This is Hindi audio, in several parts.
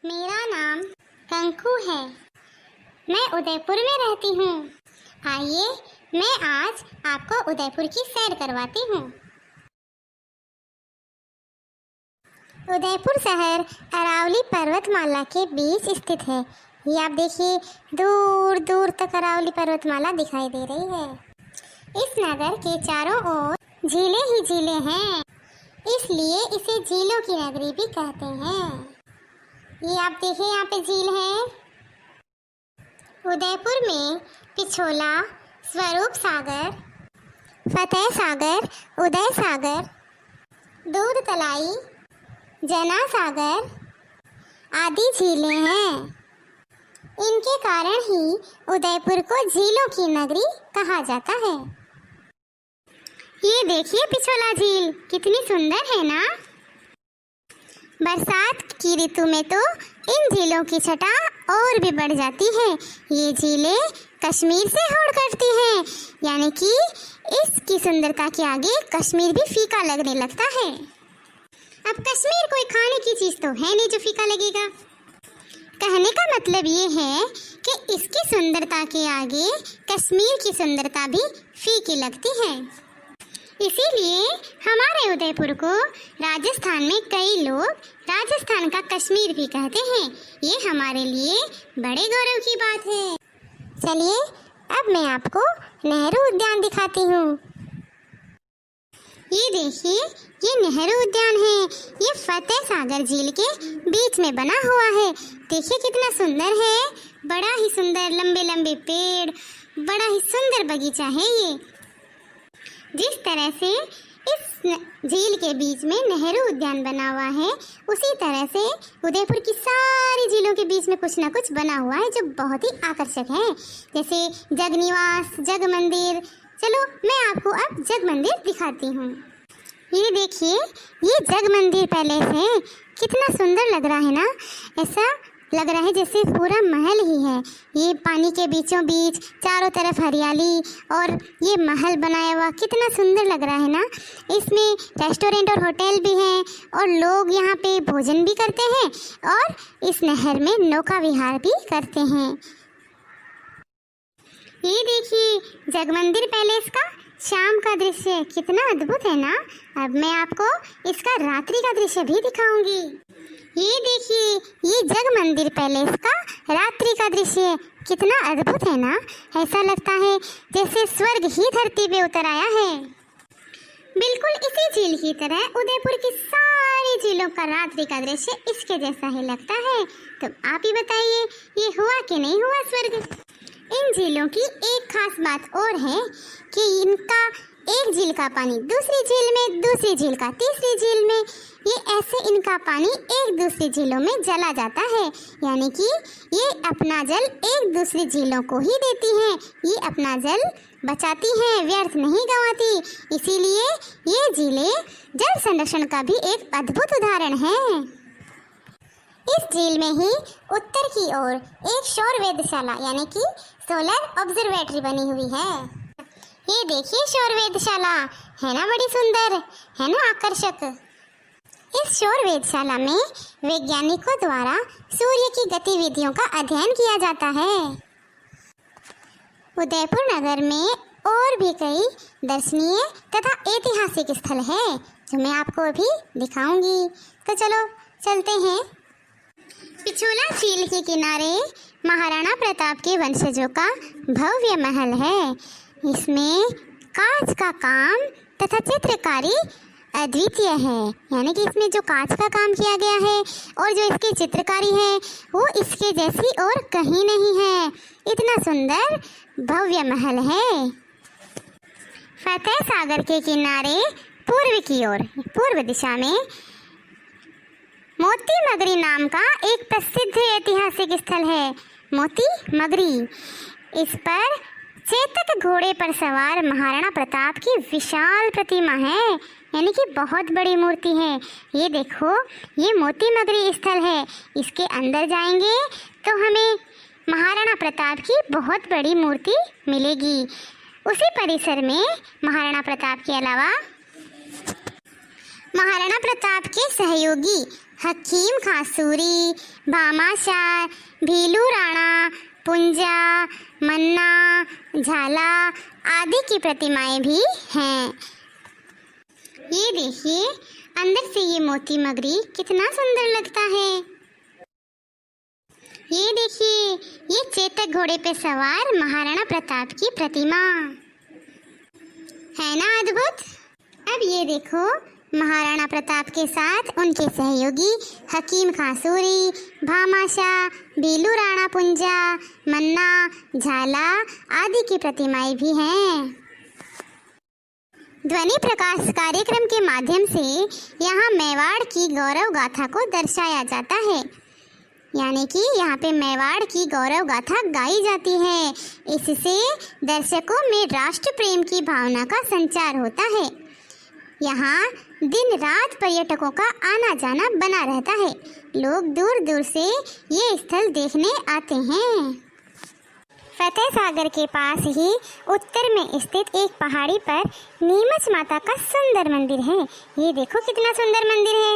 मेरा नाम कंकु है। मैं उदयपुर में रहती हूँ। आइए मैं आज आपको उदयपुर की सैर करवाती हूँ। उदयपुर शहर अरावली पर्वतमाला के बीच स्थित है। ये आप देखिए, दूर दूर तक अरावली पर्वतमाला दिखाई दे रही है। इस नगर के चारों ओर झीलें ही झीलें हैं, इसलिए इसे झीलों की नगरी भी कहते हैं। ये आप देखिए, यहाँ पे झील है। उदयपुर में पिछोला, स्वरूप सागर, फतेह सागर, उदय सागर, दूध तलाई, जना सागर आदि झीलें हैं। इनके कारण ही उदयपुर को झीलों की नगरी कहा जाता है। ये देखिए पिछोला झील कितनी सुंदर है ना। बरसात की ऋतु में तो इन झीलों की छटा और भी बढ़ जाती है। ये झीलें कश्मीर से होड़ करती हैं, यानी कि इसकी सुंदरता के आगे कश्मीर भी फीका लगने लगता है। अब कश्मीर कोई खाने की चीज़ तो है नहीं जो फीका लगेगा। कहने का मतलब ये है कि इसकी सुंदरता के आगे कश्मीर की सुंदरता भी फीकी लगती है। इसीलिए हमारे उदयपुर को राजस्थान में कई लोग राजस्थान का कश्मीर भी कहते हैं। ये हमारे लिए बड़े गौरव की बात है। चलिए अब मैं आपको नेहरू उद्यान दिखाती हूँ। ये देखिए, ये नेहरू उद्यान है। ये फतेह सागर झील के बीच में बना हुआ है। देखिए कितना सुंदर है। बड़ा ही सुंदर लंबे लंबे पेड़, बड़ा ही सुंदर बगीचा है ये। जिस तरह से इस झील के बीच में नेहरू उद्यान बना हुआ है, उसी तरह से उदयपुर की सारी झीलों के बीच में कुछ ना कुछ बना हुआ है जो बहुत ही आकर्षक है। जैसे जग निवास, जग मंदिर। चलो मैं आपको अब जग मंदिर दिखाती हूँ। ये देखिए, ये जग मंदिर पैलेस है। कितना सुंदर लग रहा है ना। ऐसा लग रहा है जैसे पूरा महल ही है। ये पानी के बीचों बीच चारों तरफ हरियाली और ये महल बनाया हुआ कितना सुंदर लग रहा है ना। इसमें रेस्टोरेंट और होटल भी हैं और लोग यहाँ पे भोजन भी करते हैं और इस नहर में नौका विहार भी करते हैं। ये देखिए जग मंदिर पैलेस का शाम का दृश्य कितना अद्भुत है ना। अब मैं आपको इसका रात्रि का दृश्य भी दिखाऊंगी। ये देखिए, ये जग मंदिर पैलेस का रात्रि का दृश्य कितना अद्भुत है ना। ऐसा लगता है जैसे स्वर्ग ही धरती पे उतर आया है। बिल्कुल इसी झील की तरह उदयपुर की सारी झीलों का रात्रि का दृश्य इसके जैसा ही लगता है। तो आप ही बताइए, ये हुआ कि नहीं हुआ स्वर्ग। इन झीलों की एक खास बात और है कि इनका एक झील का पानी दूसरी झील में, दूसरी झील का तीसरी झील में, ये ऐसे इनका पानी एक दूसरी झीलों में चला जाता है। यानी कि ये अपना जल एक दूसरी झीलों को ही देती हैं। ये अपना जल बचाती हैं, व्यर्थ नहीं गंवाती। इसीलिए ये झीलें जल संरक्षण का भी एक अद्भुत उदाहरण है। इस झील में ही उत्तर की ओर एक सौर वेधशाला यानी कि सोलर ऑब्जर्वेटरी बनी हुई है। ये देखिए सौर वेधशाला है ना, बड़ी सुंदर है ना, आकर्षक। इस सौर वेधशाला में वैज्ञानिकों द्वारा सूर्य की गतिविधियों का अध्ययन किया जाता है। उदयपुर नगर में और भी कई दर्शनीय तथा ऐतिहासिक स्थल है जो मैं आपको अभी दिखाऊंगी। तो चलो चलते हैं। पिछोला झील के किनारे महाराणा प्रताप के वंशजों का भव्य महल है। इसमें कांच का काम तथा चित्रकारी अद्वितीय है। यानी कि इसमें जो कांच का काम किया गया है और जो इसकी चित्रकारी है वो इसके जैसी और कहीं नहीं है। इतना सुंदर भव्य महल है। फतेह सागर के किनारे पूर्व की ओर, पूर्व दिशा में मोती मगरी नाम का एक प्रसिद्ध ऐतिहासिक स्थल है। मोती मगरी, इस पर चेतक घोड़े पर सवार महाराणा प्रताप की विशाल प्रतिमा है। यानी कि बहुत बड़ी मूर्ति है। ये देखो, ये मोती मगरी स्थल है। इसके अंदर जाएंगे तो हमें महाराणा प्रताप की बहुत बड़ी मूर्ति मिलेगी। उसी परिसर में महाराणा प्रताप के अलावा महाराणा प्रताप के सहयोगी हकीम खां सूरी, भामाशाह, भीलू राणा, पुंजा, मन्ना, झाला आदि की प्रतिमाएं भी हैं। ये देखिए अंदर से ये मोती मगरी कितना सुंदर लगता है। ये देखिए ये चेतक घोड़े पे सवार महाराणा प्रताप की प्रतिमा है ना अद्भुत। अब ये देखो महाराणा प्रताप के साथ उनके सहयोगी हकीम खां सूरी, भामाशाह, भीलू राणा, पुंजा, मन्ना, झाला आदि की प्रतिमाएं भी हैं। ध्वनि प्रकाश कार्यक्रम के माध्यम से यहाँ मेवाड़ की गौरव गाथा को दर्शाया जाता है, यानी कि यहाँ पे मेवाड़ की गौरव गाथा गाई जाती है। इससे दर्शकों में राष्ट्र प्रेम की भावना का संचार होता है। यहाँ दिन रात पर्यटकों का आना जाना बना रहता है। लोग दूर दूर से ये स्थल देखने आते हैं। फतेह सागर के पास ही उत्तर में स्थित एक पहाड़ी पर नीमच माता का सुंदर मंदिर है। ये देखो कितना सुंदर मंदिर है।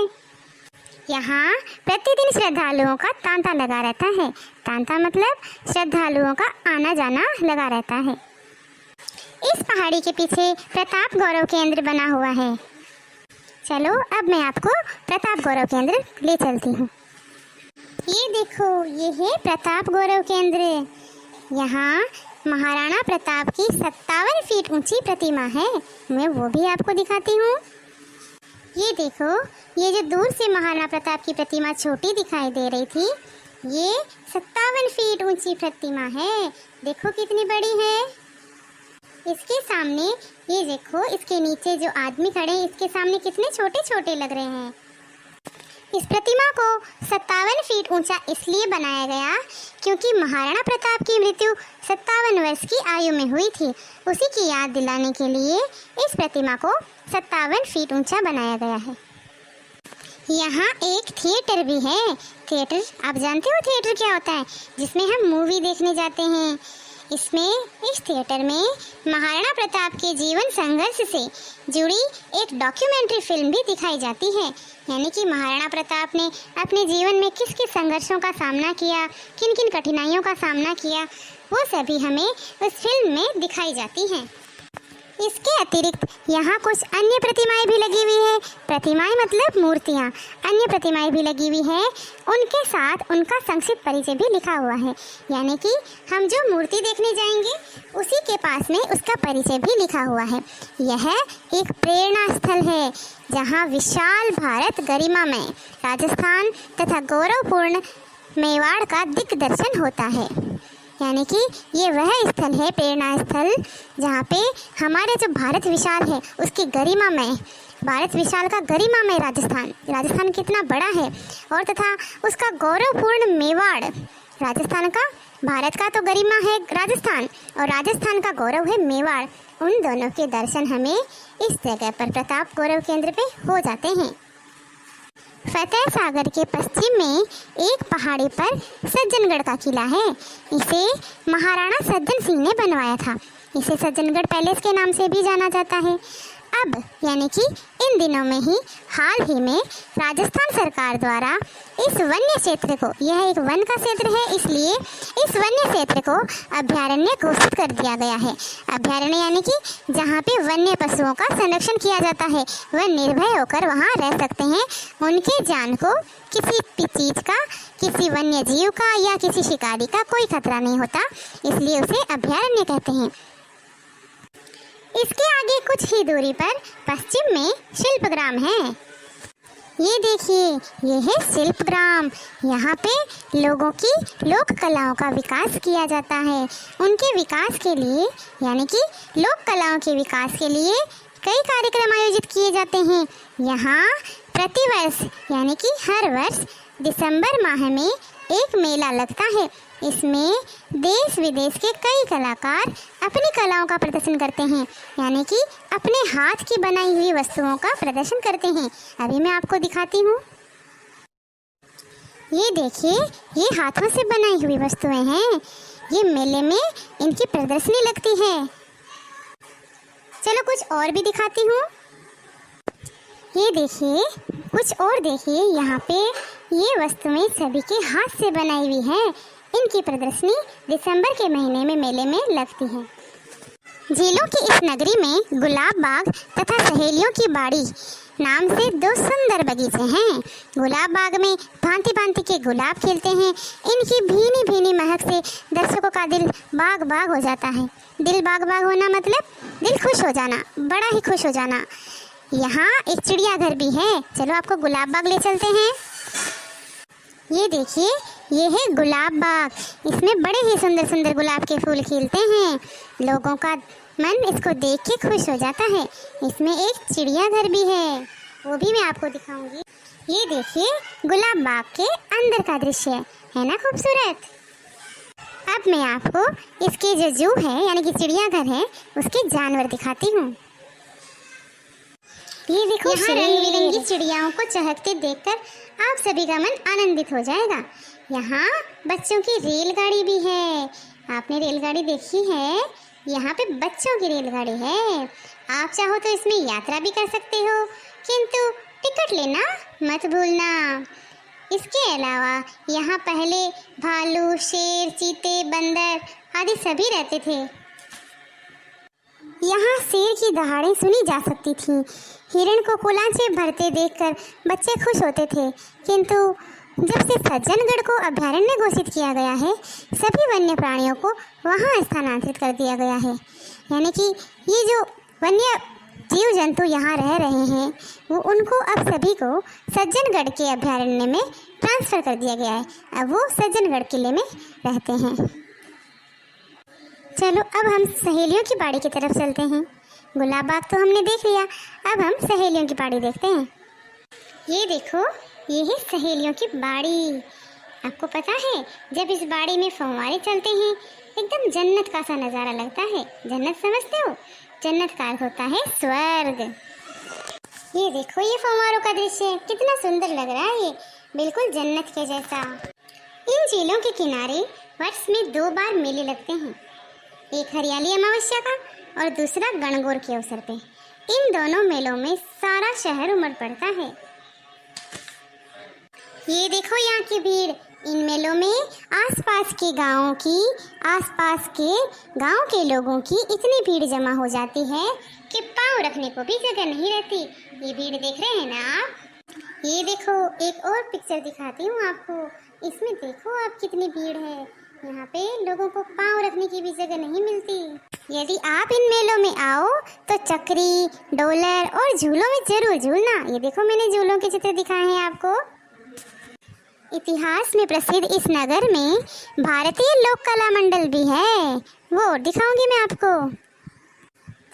यहाँ प्रतिदिन श्रद्धालुओं का तांता लगा रहता है। तांता मतलब श्रद्धालुओं का आना जाना लगा रहता है। इस पहाड़ी के पीछे प्रताप गौरव केंद्र बना हुआ है। चलो अब मैं आपको प्रताप गौरव केंद्र ले चलती हूँ। ये देखो ये है प्रताप गौरव केंद्र। यहाँ महाराणा प्रताप की 57 फीट ऊंची प्रतिमा है। मैं वो भी आपको दिखाती हूँ। ये देखो ये जो दूर से महाराणा प्रताप की प्रतिमा छोटी दिखाई दे रही थी, ये 57 फीट ऊंची प्रतिमा है। देखो कितनी बड़ी है। इसके सामने ये देखो इसके नीचे जो आदमी खड़े हैं, इसके सामने कितने छोटे छोटे लग रहे हैं। इस प्रतिमा को 57 फीट ऊंचा इसलिए बनाया गया क्योंकि महाराणा प्रताप की मृत्यु 57 वर्ष की आयु में हुई थी। उसी की याद दिलाने के लिए इस प्रतिमा को 57 फीट ऊंचा बनाया गया है। यहाँ एक थिएटर भी है। थिएटर आप जानते हो थिएटर क्या होता है? जिसमें हम मूवी देखने जाते हैं। इस थिएटर में महाराणा प्रताप के जीवन संघर्ष से जुड़ी एक डॉक्यूमेंट्री फिल्म भी दिखाई जाती है, यानी कि महाराणा प्रताप ने अपने जीवन में किस किस संघर्षों का सामना किया, किन किन कठिनाइयों का सामना किया, वो सभी हमें उस फिल्म में दिखाई जाती हैं। इसके अतिरिक्त यहाँ कुछ अन्य प्रतिमाएं भी लगी हुई है। प्रतिमाएं मतलब मूर्तियाँ। अन्य प्रतिमाएं भी लगी हुई है, उनके साथ उनका संक्षिप्त परिचय भी लिखा हुआ है, यानी कि हम जो मूर्ति देखने जाएंगे उसी के पास में उसका परिचय भी लिखा हुआ है। यह एक प्रेरणा स्थल है जहाँ विशाल भारत गरिमा में राजस्थान तथा गौरवपूर्ण मेवाड़ का दिग्दर्शन होता है, यानी कि ये वह स्थल है, प्रेरणा स्थल, जहाँ पे हमारे जो भारत विशाल है उसकी गरिमा में, भारत विशाल का गरिमा में राजस्थान कितना बड़ा है और तथा उसका गौरवपूर्ण मेवाड़, राजस्थान का, भारत का तो गरिमा है राजस्थान और राजस्थान का गौरव है मेवाड़। उन दोनों के दर्शन हमें इस जगह पर प्रताप गौरव केंद्र पे हो जाते हैं। फतेह सागर के पश्चिम में एक पहाड़ी पर सज्जनगढ़ का किला है। इसे महाराणा सज्जन सिंह ने बनवाया था। इसे सज्जनगढ़ पैलेस के नाम से भी जाना जाता है। अब यानी कि इन दिनों में ही हाल ही में राजस्थान सरकार द्वारा इस वन्य क्षेत्र को, यह एक वन का क्षेत्र है, इसलिए इस वन्य क्षेत्र को अभ्यारण्य घोषित कर दिया गया है। अभ्यारण्य यानी कि जहाँ पे वन्य पशुओं का संरक्षण किया जाता है, वह निर्भय होकर वहाँ रह सकते हैं। उनके जान को किसी भी चीज का, किसी वन्य जीव का या किसी शिकारी का कोई खतरा नहीं होता, इसलिए उसे अभ्यारण्य कहते हैं। इसके आगे कुछ ही दूरी पर पश्चिम में शिल्पग्राम है। ये देखिए ये है शिल्पग्राम। यहाँ पे लोगों की लोक कलाओं का विकास किया जाता है। उनके विकास के लिए, यानी कि लोक कलाओं के विकास के लिए कई कार्यक्रम आयोजित किए जाते हैं। यहाँ प्रतिवर्ष यानी कि हर वर्ष दिसंबर माह में एक मेला लगता है। इसमें देश विदेश के कई कलाकार अपनी कलाओं का प्रदर्शन करते हैं, यानी कि अपने हाथ की बनाई हुई वस्तुओं का प्रदर्शन करते हैं। अभी मैं आपको दिखाती हूँ। ये देखिए ये हाथों से बनाई हुई वस्तुएं हैं। ये मेले में इनकी प्रदर्शनी लगती है। चलो कुछ और भी दिखाती हूँ। ये देखिए, कुछ और देखिए, यहाँ पे ये वस्तुएं सभी के हाथ से बनाई हुई है। इनकी प्रदर्शनी दिसंबर के महीने में मेले में लगती है। झीलों की इस नगरी में गुलाब बाग तथा सहेलियों की बाड़ी नाम से 2 सुंदर बगीचे हैं। गुलाब बाग में भांति भांति के गुलाब खिलते हैं। इनकी भीनी भीनी महक से दर्शकों का दिल बाग बाग हो जाता है। दिल बाग बाग होना मतलब दिल खुश हो जाना, बड़ा ही खुश हो जाना। यहाँ एक चिड़ियाघर भी है, चलो आपको गुलाब बाग ले चलते हैं। ये देखिए, ये है गुलाब बाग। इसमें बड़े ही सुंदर सुंदर गुलाब के फूल खिलते हैं। लोगों का मन इसको देख के खुश हो जाता है। इसमें एक चिड़ियाघर भी है, वो भी मैं आपको दिखाऊंगी। ये देखिए, गुलाब बाग के अंदर का दृश्य है ना खूबसूरत। अब मैं आपको इसके जो जू है यानी कि चिड़ियाघर है उसके जानवर दिखाती हूँ। ये देखो, यहाँ रंग बिरंगी चिड़ियाओं को चहकते देखकर आप सभी का मन आनंदित हो जाएगा। यहाँ बच्चों की रेलगाड़ी भी है। आपने रेलगाड़ी देखी है? यहाँ पे बच्चों की रेलगाड़ी है। आप चाहो तो इसमें यात्रा भी कर सकते हो, किंतु टिकट लेना मत भूलना। इसके अलावा यहाँ पहले भालू, शेर, चीते, बंदर आदि सभी रहते थे। यहाँ शेर की दहाड़ें सुनी जा सकती थीं। हिरण को कुलांचे भरते देखकर बच्चे खुश होते थे, किंतु जब से सज्जनगढ़ को अभयारण्य घोषित किया गया है, सभी वन्य प्राणियों को वहाँ स्थानांतरित कर दिया गया है। यानी कि ये जो वन्य जीव जंतु यहाँ रह रहे हैं, वो उनको अब सभी को सज्जनगढ़ के अभयारण्य में ट्रांसफ़र कर दिया गया है। अब वो सज्जनगढ़ किले में रहते हैं। चलो अब हम सहेलियों की बाड़ी की तरफ चलते हैं। गुलाब बाग तो हमने देख लिया, अब हम सहेलियों की बाड़ी देखते हैं। ये देखो, ये है सहेलियों की बाड़ी। आपको पता है, जब इस बाड़ी में फव्वारे चलते हैं एकदम जन्नत का सा नज़ारा लगता है। जन्नत समझते हो? जन्नत का अर्थ होता है स्वर्ग। ये देखो, ये फव्वारों का दृश्य कितना सुंदर लग रहा है, ये बिल्कुल जन्नत के जैसा। इन झीलों के किनारे वर्ष में 2 बार मेले लगते हैं, एक हरियाली अमावस्या का और दूसरा गणगौर के अवसर पे। इन दोनों मेलों में सारा शहर उमड़ पड़ता है। ये देखो यहाँ की भीड़। इन मेलों में आसपास के लोगों की इतनी भीड़ जमा हो जाती है कि पाँव रखने को भी जगह नहीं रहती। ये भीड़ देख रहे हैं ना आप? ये देखो, एक और पिक्चर दिखाती हूँ आपको। इसमें देखो आप कितनी भीड़ है। यहाँ पे लोगों को पाँव रखने की भी जगह नहीं मिलती। यदि आप इन मेलों में आओ तो चक्री, डोलर और झूलों में जरूर झूलना। ये देखो, मैंने झूलों के चित्र दिखाए हैं आपको। इतिहास में प्रसिद्ध इस नगर में भारतीय लोक कला मंडल भी है, वो दिखाऊंगी मैं आपको।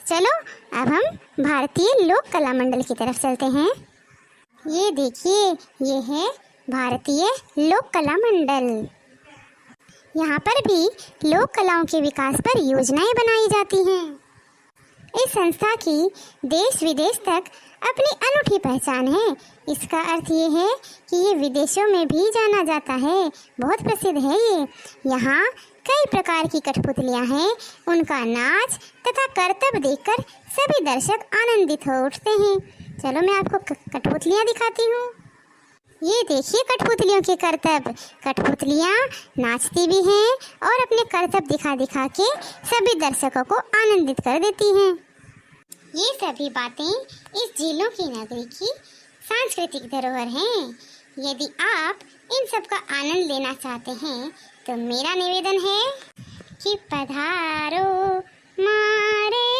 चलो अब हम भारतीय लोक कला मंडल की तरफ चलते हैं। ये देखिए, ये है भारतीय लोक कला मंडल। यहाँ पर भी लोक कलाओं के विकास पर योजनाएं बनाई जाती हैं। इस संस्था की देश विदेश तक अपनी अनूठी पहचान है। इसका अर्थ ये है कि ये विदेशों में भी जाना जाता है, बहुत प्रसिद्ध है ये। यहाँ कई प्रकार की कठपुतलियाँ हैं, उनका नाच तथा करतब देखकर सभी दर्शक आनंदित हो उठते हैं। चलो मैं आपको कठपुतलियाँ दिखाती हूँ। ये देखिए कठपुतलियों के करतब। कठपुतलियाँ नाचती भी हैं और अपने करतब दिखा दिखा के सभी दर्शकों को आनंदित कर देती हैं। ये सभी बातें इस झीलों की नगरी की सांस्कृतिक धरोहर हैं। यदि आप इन सब का आनंद लेना चाहते हैं तो मेरा निवेदन है कि पधारो मारे